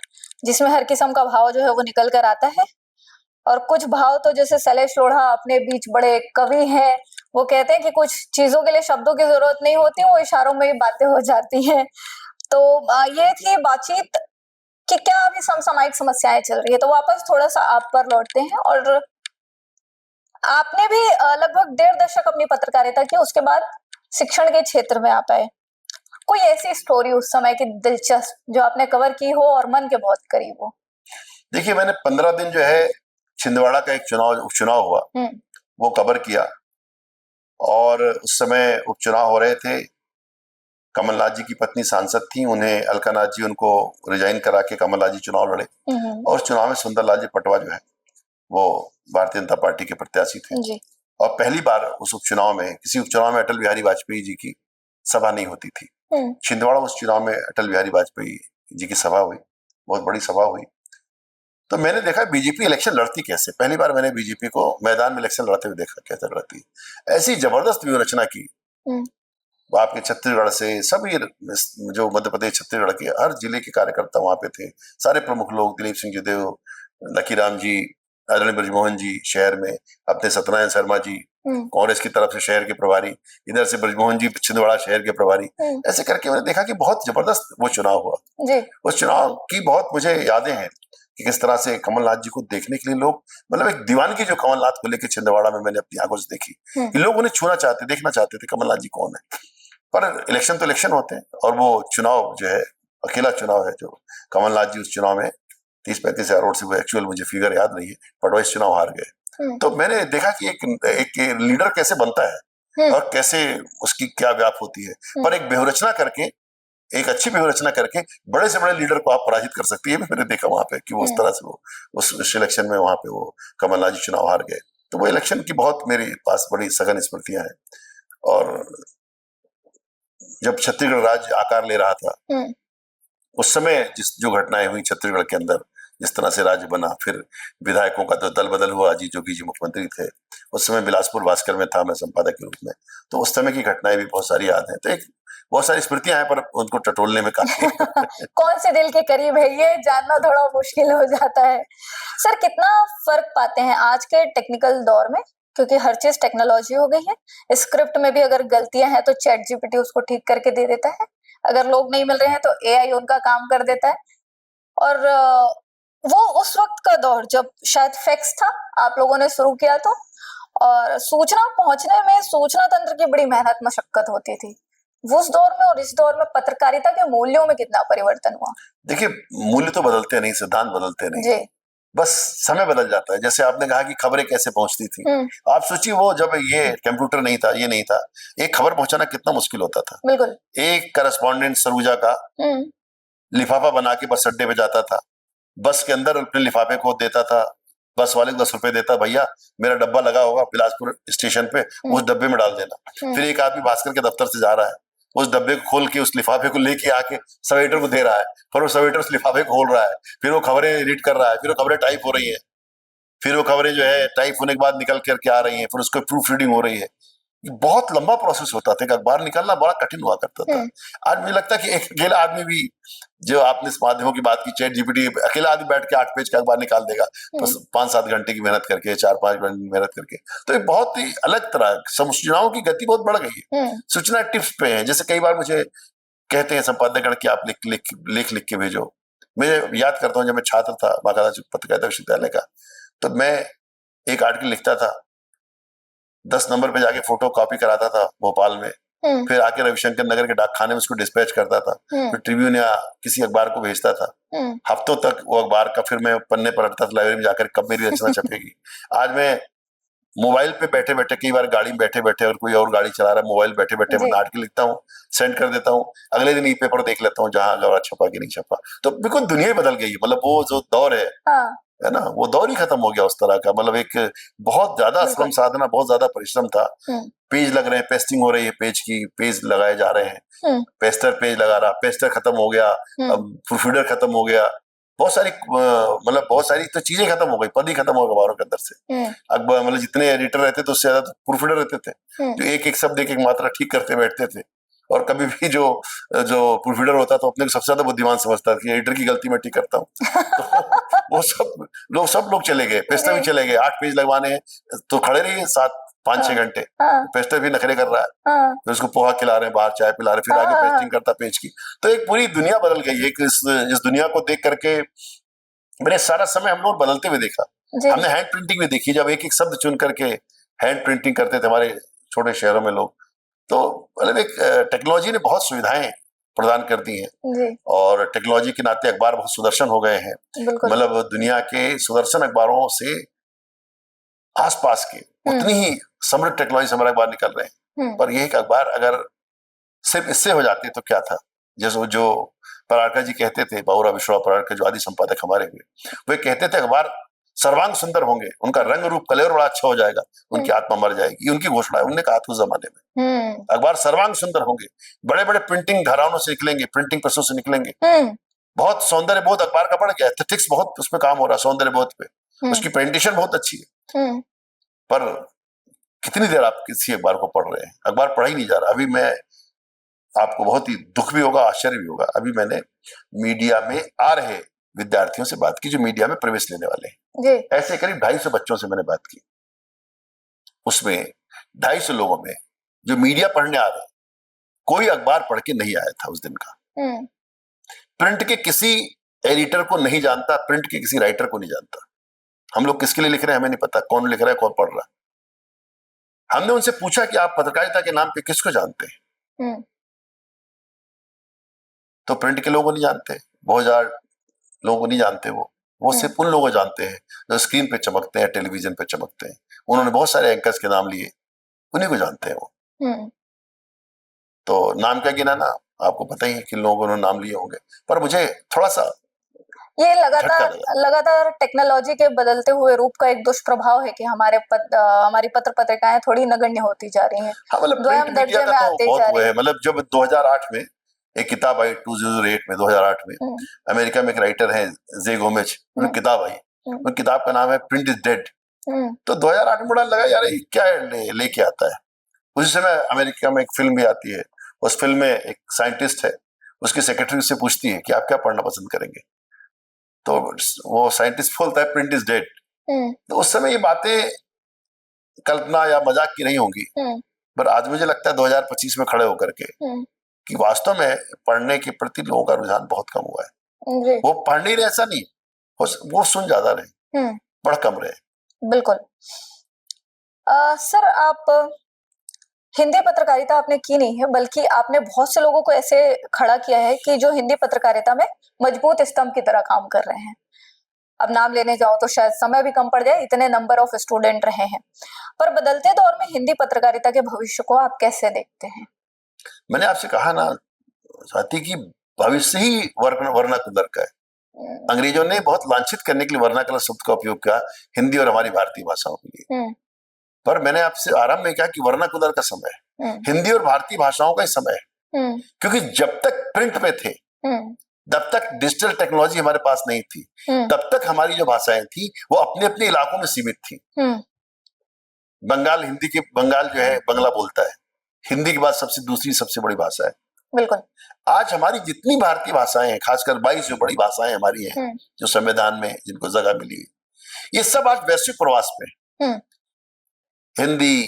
जिसमें हर किस्म का भाव जो है वो निकल कर आता है। और कुछ भाव तो जैसे शैलेश लोढ़ा अपने बीच बड़े कवि हैं, वो कहते हैं कि कुछ चीजों के लिए शब्दों की जरूरत नहीं होती, वो इशारों में ही बातें हो जाती हैं। तो ये थी बातचीत कि क्या अभी समसामयिक समस्याएं चल रही है। तो वापस थोड़ा सा आप पर लौटते हैं, और आपने भी लगभग 1.5 दशक अपनी पत्रकारिता की, उसके बाद शिक्षण के क्षेत्र में आप आए। कोई ऐसी स्टोरी उस समय की दिलचस्प जो आपने कवर की हो और मन के बहुत करीब हो? देखिए, मैंने 15 दिन जो है छिंदवाड़ा का एक उपचुनाव हुआ, वो कवर किया। और उस समय उपचुनाव हो रहे थे, कमलनाथ जी की पत्नी सांसद थी, उन्हें अलकानाथ जी उनको रिजाइन करा के कमलनाथ जी चुनाव लड़े, और चुनाव में सुंदरलाल जी पटवा जो है वो भारतीय जनता पार्टी के प्रत्याशी थे जी। और पहली बार उस उपचुनाव में, किसी उपचुनाव में अटल बिहारी वाजपेयी जी की सभा नहीं होती थी। छिंदवाड़ा उस चुनाव में अटल बिहारी वाजपेयी जी की सभा हुई, बहुत बड़ी सभा हुई। तो मैंने देखा बीजेपी इलेक्शन लड़ती कैसे, पहली बार मैंने बीजेपी को मैदान में इलेक्शन लड़ते हुए देखा, कैसे लड़ती। ऐसी जबरदस्त व्यूहरचना की, आपके छत्तीसगढ़ से सभी, जो मध्य प्रदेश छत्तीसगढ़ के हर जिले के कार्यकर्ता वहां पे थे, सारे प्रमुख लोग, दिलीप सिंह जयदेव, लकीराम जी, आदरणीय ब्रजमोहन जी शहर में, अपने सत्यनारायण शर्मा जी कांग्रेस की तरफ से शहर के प्रभारी, इधर से ब्रजमोहन जी छिंदवाड़ा शहर के प्रभारी, ऐसे करके मैंने देखा कि बहुत जबरदस्त वो चुनाव हुआ जी। उस चुनाव की बहुत मुझे यादें हैं कि किस तरह से कमलनाथ जी को देखने के लिए लोग, मतलब एक दीवानगी जो कमलनाथ को लेकर छिंदवाड़ा में मैंने अपनी आंखों से देखी कि लोग उन्हें छूना चाहते, देखना चाहते थे कमलनाथ जी कौन है। पर इलेक्शन तो इलेक्शन होते हैं, और वो चुनाव जो है अकेला चुनाव है जो कमलनाथ जी उस चुनाव में 30-35 हजार वोट से, वो एक्चुअल मुझे फिगर याद नहीं है, बट वो इस चुनाव हार गए। तो मैंने देखा कि एक लीडर कैसे बनता है और कैसे उसकी क्या व्याप होती है, पर एक व्यूहरचना करके, एक अच्छी व्यूहरचना करके बड़े से बड़े लीडर को आप पराजित कर सकती है। मैंने देखा वहां पे कि वो उस तरह से वो उस इलेक्शन में वहां पे वो कमलनाथ जी चुनाव हार गए। तो वो इलेक्शन की बहुत मेरे पास बड़ी सघन स्मृतियां हैं। और जब छत्तीसगढ़ राज्य आकार ले रहा था, उस समय जो घटनाएं हुई छत्तीसगढ़ के अंदर, जिस तरह से राज्य बना, फिर विधायकों का तो दल बदल हुआ, अजीत जोगी जी मुख्यमंत्री थे, उस समय बिलासपुर भास्कर में था मैं संपादक के रूप में, तो उस समय की घटनाएं भी बहुत सारी याद हैं। तो एक बहुत सारी स्मृतियां हैं, पर उनको टटोलने में काफी कौन से दिल के करीब है ये जानना थोड़ा मुश्किल हो जाता है। सर, कितना फर्क पाते हैं आज के टेक्निकल दौर में, क्योंकि हर चीज टेक्नोलॉजी हो गई है। स्क्रिप्ट में भी अगर गलतियां हैं तो चैट जीपीटी उसको ठीक करके दे देता है, अगर लोग नहीं मिल रहे हैं तो एआई उनका काम कर देता है। और वो उस वक्त का दौर जब शायद फैक्स था, आप लोगों ने शुरू किया, तो और सूचना पहुंचने में सूचना तंत्र की बड़ी मेहनत मशक्कत होती थी। उस दौर में और इस दौर में पत्रकारिता के मूल्यों में कितना परिवर्तन हुआ? देखिए, मूल्य तो बदलते नहीं, सिद्धांत बदलते नहीं जी। बस समय बदल जाता है। जैसे आपने कहा कि खबरें कैसे पहुंचती थी, आप सोचिए वो जब ये कंप्यूटर नहीं था, ये नहीं था, एक खबर पहुंचाना कितना मुश्किल होता था। बिल्कुल। एक करस्पॉन्डेंट सरूजा का लिफाफा बना के बस अड्डे पे जाता था, बस के अंदर अपने लिफाफे को देता था, बस वाले को 10 रुपए देता, भैया मेरा डब्बा लगा होगा बिलासपुर स्टेशन पे, उस डब्बे में डाल देना। फिर एक आदमी भास्कर के दफ्तर से जा रहा है, उस डब्बे को खोल के उस लिफाफे को लेके आके सब एडिटर को दे रहा है, फिर वो सब एडिटर उस लिफाफे को खोल रहा है, फिर वो खबरें एडिट कर रहा है, फिर वो खबरें टाइप हो रही है, फिर वो खबरें जो है टाइप होने के बाद निकल करके आ रही है, फिर उसको प्रूफ रीडिंग हो रही है। बहुत लंबा प्रोसेस होता था, अखबार निकालना बड़ा कठिन हुआ करता था। आज मुझे लगता है कि एक अकेला आदमी भी, जो आपने इस माध्यमों की बात की, चैट जीपीटी, अकेला आदमी बैठ के 8 पेज का अखबार निकाल देगा, बस 5-7 घंटे की मेहनत करके, 4-5 घंटे की मेहनत करके। तो एक बहुत ही अलग तरह सूचनाओं की गति बहुत बढ़ गई है। सूचना टिप्स पे है, जैसे कई बार मुझे कहते हैं संपादकगण की आप लिख के भेजो। मैं याद करता हूँ जब मैं छात्र था बाकायदा पत्रकारिता विश्वविद्यालय का, तो मैं एक आर्टिकल लिखता था, 10 नंबर पे जाके फोटो कॉपी कराता था भोपाल में, फिर आके रविशंकर नगर के डाकखाने में उसको डिस्पैच करता था, फिर ट्रिब्यून या किसी अखबार को भेजता था। हफ्तों तक वो अखबार का फिर मैं पन्ने पर रखता था लाइब्रेरी में जाकर, कब मेरी रचना छपेगी। आज मैं मोबाइल पे बैठे बैठे, कई बार गाड़ी में बैठे बैठे, और कोई और गाड़ी चला रहा है, मोबाइल बैठे बैठे मैं आर्टिकल लिखता हूँ, सेंड कर देता हूँ, अगले दिन ई पेपर देख लेता हूँ जहाँ अखबार छपा कि नहीं छपा। तो बिल्कुल दुनिया बदल गई है, मतलब वो जो दौर है ना, वो दौर ही खत्म हो गया उस तरह का। मतलब एक बहुत ज्यादा श्रम साधना, बहुत ज्यादा परिश्रम था। पेज लग रहे हैं, पेस्टिंग हो रही है पेज की, पेज लगाए जा रहे हैं, पेस्टर पेज लगा रहा, पेस्टर खत्म हो गया, अब प्रूफरीडर खत्म हो गया, बहुत सारी मतलब बहुत सारी तो चीजें खत्म हो गई, पद ही खत्म हो गए अखबारों के अंदर से। अखबार मतलब जितने एडिटर रहते थे उससे ज्यादा प्रूफरीडर रहते थे, जो एक एक शब्द, एक एक मात्रा ठीक करते बैठते थे, और कभी भी जो प्रूफ रीडर होता है तो अपने को सबसे ज्यादा बुद्धिमान समझता है कि एडिटर की गलती मैं ठीक करता हूँ। तो वो सब लोग चले गए, पेस्टर भी चले गए, 8 पेज लगवाने हैं तो खड़े रहिए 5-6 घंटे, पेस्टर भी नखरे कर रहा है, फिर उसको पोहा खिला रहे हैं, बाहर चाय पिला रहे हैं, फिर आगे पेस्टिंग करता पेज की। तो एक पूरी दुनिया बदल गई है। इस दुनिया को देख करके मैंने सारा समय हम लोग बदलते हुए देखा। हमने हैंड प्रिंटिंग भी देखी, जब एक एक शब्द चुन करके हैंड प्रिंटिंग करते थे हमारे छोटे शहरों में लोग। तो मतलब एक टेक्नोलॉजी ने बहुत सुविधाएं प्रदान कर दी हैं, और टेक्नोलॉजी के नाते अखबार बहुत सुदर्शन हो गए हैं। मतलब दुनिया के सुदर्शन अखबारों से आसपास के उतनी ही समृद्ध टेक्नोलॉजी हमारे अखबार निकल रहे हैं। पर यही अखबार अगर सिर्फ इससे हो जाते तो क्या था। जैसे जो पराड़कर जी कहते थे, बाबूराव विश्वनाथ पराड़कर जो आदि संपादक हमारे हुए, वे कहते थे अखबार सर्वांग सुंदर होंगे, उनका रंग रूप कलेवर बड़ा अच्छा हो जाएगा, उनकी आत्मा मर जाएगी। ये उनकी घोषणा है, उन्होंने कहा था उस जमाने में अखबार सर्वांग सुंदर होंगे, बड़े बड़े प्रिंटिंग घरानों से निकलेंगे, प्रिंटिंग प्रेसों से निकलेंगे, बहुत सौंदर्य बोध अखबार का बढ़ गया, एस्थेटिक्स बहुत उसमें काम हो रहा है, सौंदर्य बोध पे उसकी प्रेजेंटेशन बहुत अच्छी है। पर कितनी देर आप किसी अखबार को पढ़ रहे हैं? अखबार पढ़ा ही नहीं जा रहा। अभी मैं आपको बहुत ही दुख भी होगा, आश्चर्य भी होगा, अभी मैंने मीडिया में आ रहे विद्यार्थियों से बात की जो मीडिया में प्रवेश लेने वाले हैं। ऐसे करीब 250 बच्चों से मैंने बात की। उसमें 250 लोगों में जो मीडिया पढ़ने आ रहे, कोई अखबार पढ़ के नहीं आया था उस दिन का। प्रिंट के किसी एडिटर को नहीं जानता, प्रिंट के किसी राइटर को नहीं जानता। हम लोग किसके लिए लिख रहे हैं हमें नहीं पता, कौन लिख रहा है कौन पढ़ रहा है। हमने उनसे पूछा कि आप पत्रकारिता के नाम पे किसको जानते हैं? तो प्रिंट के लोगों को नहीं जानते, 2000 लोगों को नहीं जानते। वो सिर्फ उन लोगों को जानते हैं जो स्क्रीन पे चमकते हैं, टेलीविजन पे चमकते हैं। उन्होंने बहुत सारे एंकर्स के नाम लिए, उन्हीं को जानते हैं वो। तो नाम क्या गिना ना, आपको पता ही है किन लोगों ने नाम लिए होंगे। पर मुझे थोड़ा सा ये लगातार टेक्नोलॉजी के बदलते हुए रूप का एक दुष्प्रभाव है कि हमारी पत्र पत्रिकाएं थोड़ी नगण्य होती जा रही हैं। हाँ, मतलब द्वयम दर्जे में आते जा रही है। मतलब जब 2008 में एक किताब आई, 2008 में 2008 में अमेरिका में एक राइटर है जे गोमेज, उनकी किताब आई, उन किताब का नाम है प्रिंट इज डेड। तो 2008 में बड़ा लगा यार ये क्या लेके आता है। उसी समय अमेरिका में एक फिल्म भी आती है, उस फिल्म में एक साइंटिस्ट है, उसकी सेक्रेटरी से पूछती है कि आप क्या पढ़ना पसंद करेंगे, तो वो साइंटिस्ट बोलता है प्रिंट इज डेड। तो उस समय ये बातें कल्पना या मजाक की नहीं होंगी, पर आज मुझे लगता है 2025 में खड़े होकर के कि वास्तव में पढ़ने के प्रति लोगों का रुझान बहुत कम हुआ है। वो पढ़ नहीं रहे ऐसा नहीं, वो सुन ज्यादा रहे, पढ़ कम रहे। बिल्कुल। सर, आप हिंदी पत्रकारिता आपने की नहीं है, बल्कि आपने बहुत से लोगों को ऐसे खड़ा किया है कि जो हिंदी पत्रकारिता में मजबूत स्तंभ की तरह काम कर रहे हैं। अब नाम लेने जाओ तो शायद समय भी कम पड़ जाए, इतने नंबर ऑफ स्टूडेंट रहे हैं। पर बदलते दौर में हिंदी पत्रकारिता के भविष्य को आप कैसे देखते हैं? मैंने आपसे कहा ना साथी कि भविष्य ही वर्नाकुलर का है। अंग्रेजों ने बहुत लांछित करने के लिए वर्नाकुलर शब्द का उपयोग किया हिंदी और हमारी भारतीय भाषाओं के लिए। पर मैंने आपसे आरंभ में कहा कि वर्नाकुलर का समय है, हिंदी और भारतीय भाषाओं का ही समय है। क्योंकि जब तक प्रिंट पे थे, तब तक डिजिटल टेक्नोलॉजी हमारे पास नहीं थी, तब तक हमारी जो भाषाएं थी वो अपने अपने इलाकों में सीमित थी। बंगाल जो है बंगला बोलता है, हिंदी के बाद दूसरी सबसे बड़ी भाषा है। बिल्कुल। आज हमारी जितनी भारतीय भाषाएं हैं, खासकर 22 जो बड़ी भाषाएं हमारी हैं, जो संविधान में जिनको जगह मिली, ये सब आज वैश्विक प्रवास पे। हिंदी,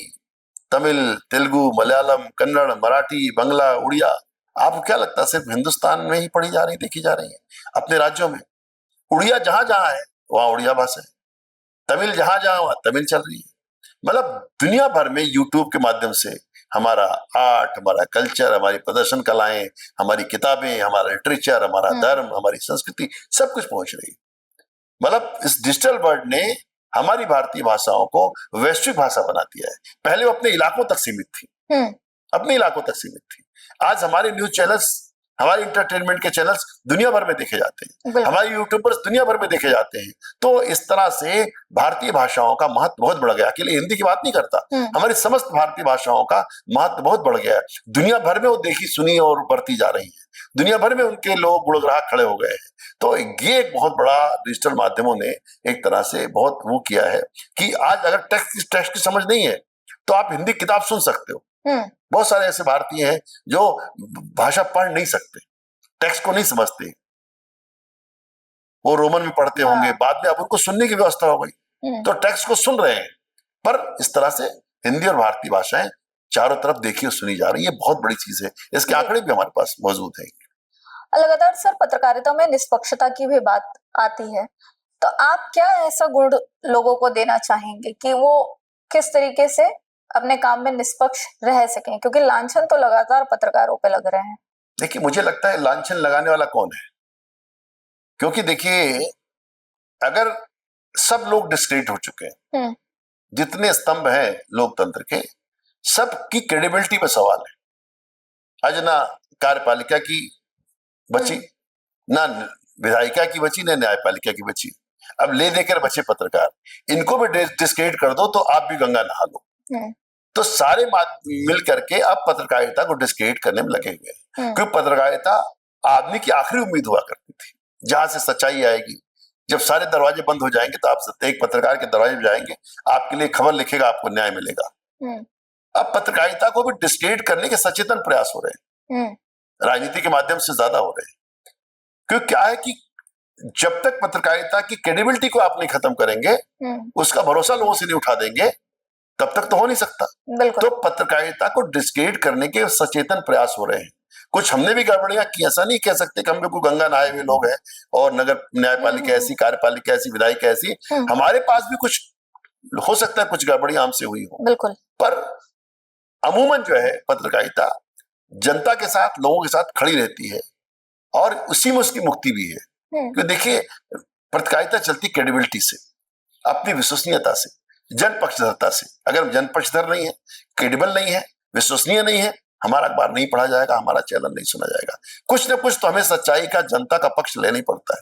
तमिल, तेलुगु, मलयालम, कन्नड़, मराठी, बंगला, उड़िया, आपको क्या लगता है सिर्फ हिंदुस्तान में ही पढ़ी जा रही, देखी जा रही है? अपने राज्यों में उड़िया जहां जहां है वहां उड़िया भाषा है, तमिल जहां जहां वहां तमिल चल रही है। मतलब दुनिया भर में यूट्यूब के माध्यम से हमारा आर्ट, हमारा कल्चर, हमारी प्रदर्शन कलाएं, हमारी किताबें, हमारा लिटरेचर, हमारा धर्म, हमारी संस्कृति, सब कुछ पहुंच रही। मतलब इस डिजिटल वर्ल्ड ने हमारी भारतीय भाषाओं को वैश्विक भाषा बना दिया है। पहले वो अपने इलाकों तक सीमित थी, अपने इलाकों तक सीमित थी। आज हमारे न्यूज चैनल्स, हमारे इंटरटेनमेंट के चैनल्स दुनिया भर में देखे जाते हैं, हमारे यूट्यूबर्स दुनिया भर में देखे जाते हैं। तो इस तरह से भारतीय भाषाओं का महत्व बहुत बढ़ गया। अकेले हिंदी की बात नहीं करता, हमारी समस्त भारतीय भाषाओं का महत्व बहुत बढ़ गया है। दुनिया भर में वो देखी सुनी और बढ़ती जा रही है, दुनिया भर में उनके लोग गुणग्राहक खड़े हो गए हैं। तो ये एक बहुत बड़ा डिजिटल माध्यमों ने एक तरह से बहुत वो किया है कि आज अगर टेक्स्ट की समझ नहीं है तो आप हिंदी किताब सुन सकते हो, बहुत सारे ऐसे भारतीय हैं जो भाषा पढ़ नहीं सकते, टेक्स्ट को नहीं समझते, वो रोमन में पढ़ते होंगे, बाद में अब उनको सुनने की व्यवस्था हो गई तो टेक्स्ट को सुन रहे हैं। पर इस तरह से हिंदी और भारतीय भाषाएं चारों तरफ देखी और सुनी जा रही है, बहुत बड़ी चीज है। इसके आंकड़े भी हमारे पास मौजूद हैं। लगातार सर पत्रकारिता में निष्पक्षता की भी बात आती है, तो आप क्या ऐसा गुण लोगों को देना चाहेंगे कि वो किस तरीके से अपने काम में निष्पक्ष रह सकें, क्योंकि लांछन तो लगातार पत्रकारों पे लग रहे हैं। देखिए, मुझे लगता है लांछन लगाने वाला कौन है, क्योंकि देखिए अगर सब लोग डिस्क्रेडिट हो चुके हैं, जितने स्तंभ हैं लोकतंत्र के, सबकी क्रेडिबिलिटी पे सवाल है। आज ना कार्यपालिका की बची, ना विधायिका की बची, ना न्यायपालिका की बची, अब ले देकर बचे पत्रकार। इनको भी डिस्क्रेडिट कर दो तो आप भी गंगा नहा लो। तो सारे मिल करके अब पत्रकारिता को डिस्क्रेडिट करने में लगे हुए हैं, क्योंकि पत्रकारिता आदमी की आखिरी उम्मीद हुआ करती थी, जहां से सच्चाई आएगी। जब सारे दरवाजे बंद हो जाएंगे तो आप एक पत्रकार के दरवाजे पे जाएंगे, आपके लिए खबर लिखेगा, आपको न्याय मिलेगा। अब पत्रकारिता को भी डिस्क्रेडिट करने के सचेतन प्रयास हो रहे हैं, राजनीति के माध्यम से ज्यादा हो रहे हैं। क्योंकि क्या है कि जब तक पत्रकारिता की क्रेडिबिलिटी को आप नहीं खत्म करेंगे, उसका भरोसा लोगों से नहीं उठा देंगे, तब तक तो हो नहीं सकता। तो पत्रकारिता को डिस्क्रेडिट करने के सचेतन प्रयास हो रहे हैं। कुछ हमने भी गड़बड़ियां की, ऐसा नहीं कह सकते कि हम लोग गंगा नहाए हुए लोग हैं और नगर न्यायपालिका ऐसी, कार्यपालिका ऐसी, विधायिका ऐसी। हमारे पास भी कुछ हो सकता है, कुछ गड़बड़ियां हमसे हुई हो, बिल्कुल। पर अमूमन जो है पत्रकारिता जनता के साथ, लोगों के साथ खड़ी रहती है और उसी में उसकी मुक्ति भी है। क्योंकि देखिए पत्रकारिता चलती क्रेडिबिलिटी से, अपनी विश्वसनीयता से, जनपक्षधरता से। अगर जनपक्षधर नहीं है, क्रेडिबल नहीं है, विश्वसनीय नहीं है, हमारा अखबार नहीं पढ़ा जाएगा, हमारा चैनल नहीं सुना जाएगा। कुछ न कुछ तो हमें सच्चाई का, जनता का पक्ष लेना ही पड़ता है।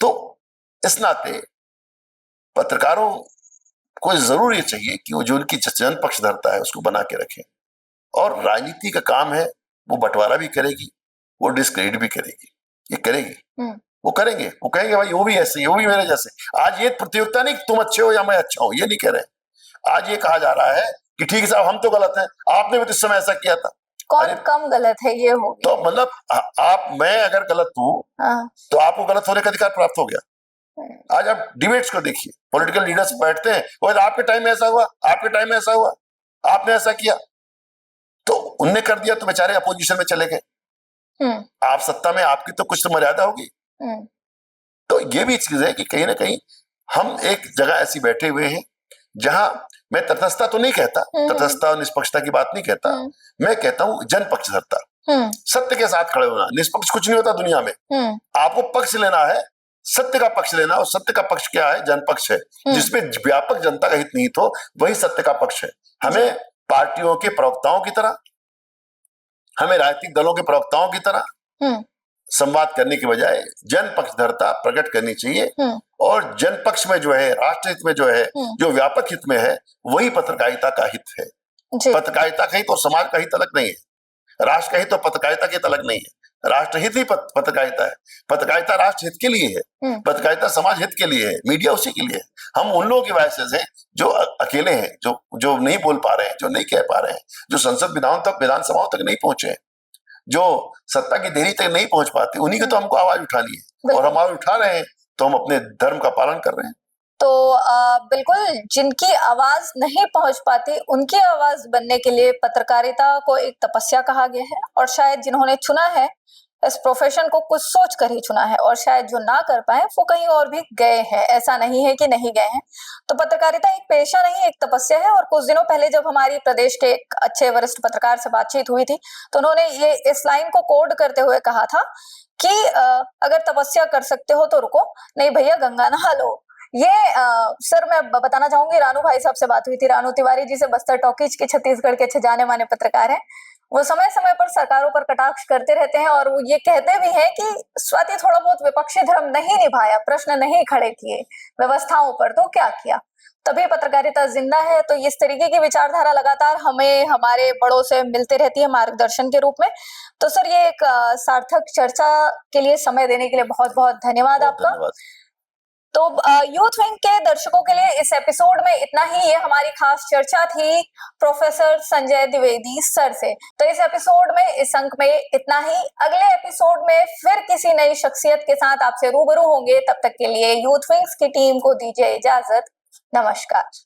तो इस नाते पत्रकारों को जरूर ये चाहिए कि वो जो उनकी जनपक्षधरता है उसको बना के रखें। और राजनीति का काम है, वो बंटवारा भी करेगी, वो डिस्क्रेडिट भी करेगी, ये करेगी, वो करेंगे, वो कहेंगे भाई वो भी ऐसे, वो भी मेरे जैसे। आज ये प्रतियोगिता नहीं तुम अच्छे हो या मैं अच्छा हूं, ये नहीं कह रहे। आज ये कहा जा रहा है कि ठीक है साहब हम तो गलत हैं, आपने भी तो इस समय ऐसा किया था। कौन कम गलत है ये हो, तो मतलब आप, मैं अगर गलत हूँ तो आपको गलत होने का अधिकार प्राप्त हो गया। आज आप डिबेट्स को देखिए, पॉलिटिकल लीडर्स बैठते हैं, वो आपके टाइम में ऐसा हुआ, आपके टाइम में ऐसा हुआ, आपने ऐसा किया, तो उनने कर दिया तो बेचारे अपोजिशन में चले गए। आप सत्ता में, आपकी तो कुछ तो मर्यादा होगी। तो ये भी चीज है कि कहीं ना कहीं हम एक जगह ऐसी बैठे हुए हैं जहां, मैं तटस्थता तो नहीं कहता, तटस्थता और निष्पक्षता की बात नहीं कहता, मैं कहता हूं जनपक्षधरता, सत्य के साथ खड़े होना। निष्पक्ष कुछ नहीं होता दुनिया में, आपको पक्ष लेना है, सत्य का पक्ष लेना। और सत्य का पक्ष क्या है? जनपक्ष है, जिसमें व्यापक जनता का हित निहित हो, वही सत्य का पक्ष है। हमें पार्टियों के प्रवक्ताओं की तरह, हमें राजनीतिक दलों के प्रवक्ताओं की तरह संवाद करने के बजाय जनपक्षधरता प्रकट करनी चाहिए। और जनपक्ष में जो है, राष्ट्र हित में जो है, जो व्यापक हित में है, वही पत्रकारिता का हित है। पत्रकारिता का हित और समाज का हित अलग नहीं है, राष्ट्र का हित और पत्रकारिता के हित अलग नहीं है। राष्ट्र हित ही पत्रकारिता है, पत्रकारिता राष्ट्र हित के लिए है, पत्रकारिता समाज हित के लिए है, मीडिया उसी के लिए है। हम उन लोगों की वजह से जो अकेले हैं, जो नहीं बोल पा रहे हैं, जो नहीं कह पा रहे हैं, जो संसद विधानसभाओं तक नहीं पहुंचे, जो सत्ता की देरी तक नहीं पहुंच पाते, उन्हीं की तो हमको आवाज उठानी है। और हम आवाज उठा रहे हैं तो हम अपने धर्म का पालन कर रहे हैं। तो बिल्कुल, जिनकी आवाज नहीं पहुंच पाती उनकी आवाज बनने के लिए पत्रकारिता को एक तपस्या कहा गया है। और शायद जिन्होंने चुना है इस प्रोफेशन को, कुछ सोच कर ही चुना है, और शायद जो ना कर पाए वो कहीं और भी गए हैं, ऐसा नहीं है कि नहीं गए हैं। तो पत्रकारिता एक पेशा नहीं, एक तपस्या है। और कुछ दिनों पहले जब हमारी प्रदेश के एक अच्छे वरिष्ठ पत्रकार से बातचीत हुई थी, तो उन्होंने ये इस लाइन को कोड करते हुए कहा था कि अगर तपस्या कर सकते हो तो रुको, नहीं भैया गंगा नहा लो। ये सर मैं बताना चाहूंगी, रानू भाई साहब से बात हुई थी, रानू तिवारी जी से, बस्तर टॉकीज के छत्तीसगढ़ के अच्छे जाने माने पत्रकार हैं। वो समय समय पर सरकारों पर कटाक्ष करते रहते हैं और वो ये कहते भी हैं कि स्वाति थोड़ा बहुत विपक्षी धर्म नहीं निभाया, प्रश्न नहीं खड़े किए व्यवस्थाओं पर, तो क्या किया, तभी पत्रकारिता जिंदा है। तो इस तरीके की विचारधारा लगातार हमें हमारे बड़ों से मिलते रहती है मार्गदर्शन के रूप में। तो सर ये एक सार्थक चर्चा के लिए समय देने के लिए बहुत बहुत धन्यवाद आपका। तो यूथ विंग के दर्शकों के लिए इस एपिसोड में इतना ही। ये हमारी खास चर्चा थी प्रोफेसर संजय द्विवेदी सर से। तो इस एपिसोड में, इस अंक में इतना ही। अगले एपिसोड में फिर किसी नई शख्सियत के साथ आपसे रूबरू होंगे। तब तक के लिए यूथ विंग्स की टीम को दीजिए इजाजत। नमस्कार।